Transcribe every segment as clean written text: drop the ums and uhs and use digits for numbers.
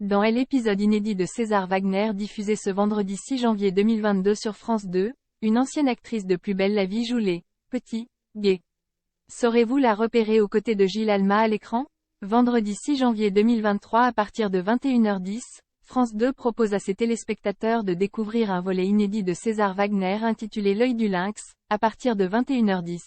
Dans l'épisode inédit de César Wagner diffusé ce vendredi 6 janvier 2022 sur France 2, une ancienne actrice de Plus belle la vie joue les petits gays. Saurez-vous la repérer aux côtés de Gilles Alma à l'écran? Vendredi 6 janvier 2023 à partir de 21h10, France 2 propose à ses téléspectateurs de découvrir un volet inédit de César Wagner intitulé L'œil du lynx, à partir de 21h10.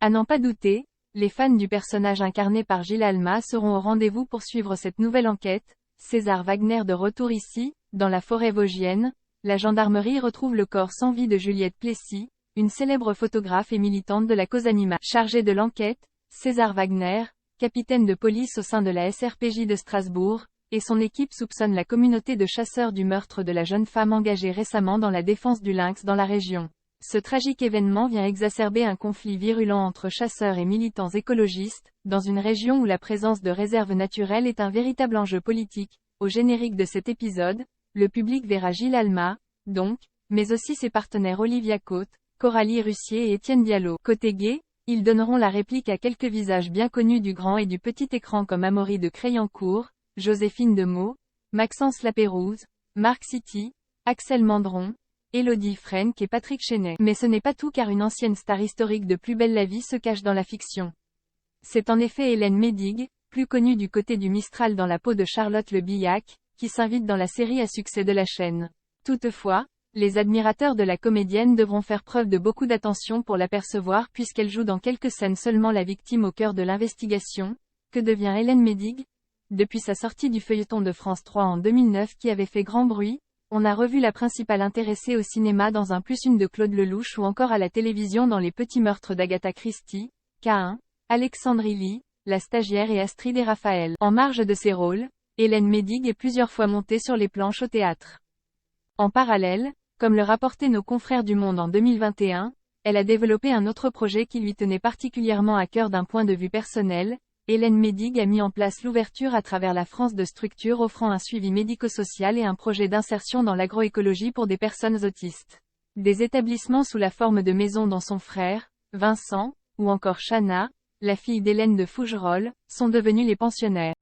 À n'en pas douter, les fans du personnage incarné par Gilles Alma seront au rendez-vous pour suivre cette nouvelle enquête. César Wagner de retour ici, dans la forêt vosgienne, la gendarmerie retrouve le corps sans vie de Juliette Plessis, une célèbre photographe et militante de la cause animale. Chargé de l'enquête, César Wagner, capitaine de police au sein de la SRPJ de Strasbourg, et son équipe soupçonnent la communauté de chasseurs du meurtre de la jeune femme engagée récemment dans la défense du lynx dans la région. Ce tragique événement vient exacerber un conflit virulent entre chasseurs et militants écologistes, dans une région où la présence de réserves naturelles est un véritable enjeu politique. Au générique de cet épisode, le public verra Gilles Alma, donc, mais aussi ses partenaires Olivia Cotte, Coralie Russier et Étienne Diallo. Côté gay, ils donneront la réplique à quelques visages bien connus du grand et du petit écran comme Amaury de Crayancourt, Joséphine de Meaux, Maxence Lapérouse, Marc City, Axel Mandron, Élodie Frenck et Patrick Chenet. Mais ce n'est pas tout car une ancienne star historique de Plus belle la vie se cache dans la fiction. C'est en effet Hélène Médig, plus connue du côté du Mistral dans la peau de Charlotte Le Billac, qui s'invite dans la série à succès de la chaîne. Toutefois, les admirateurs de la comédienne devront faire preuve de beaucoup d'attention pour l'apercevoir puisqu'elle joue dans quelques scènes seulement la victime au cœur de l'investigation. Que devient Hélène Médig? Depuis sa sortie du feuilleton de France 3 en 2009 qui avait fait grand bruit, on a revu la principale intéressée au cinéma dans Un + 1 de Claude Lelouch ou encore à la télévision dans Les petits meurtres d'Agatha Christie, K1, Alexandre Illy, La stagiaire et Astrid et Raphaël. En marge de ces rôles, Hélène Médig est plusieurs fois montée sur les planches au théâtre. En parallèle, comme le rapportaient nos confrères du Monde en 2021, elle a développé un autre projet qui lui tenait particulièrement à cœur d'un point de vue personnel. Hélène Médig a mis en place l'ouverture à travers la France de structures offrant un suivi médico-social et un projet d'insertion dans l'agroécologie pour des personnes autistes. Des établissements sous la forme de maisons dont son frère, Vincent, ou encore Chana, la fille d'Hélène de Fougerolles, sont devenus les pensionnaires.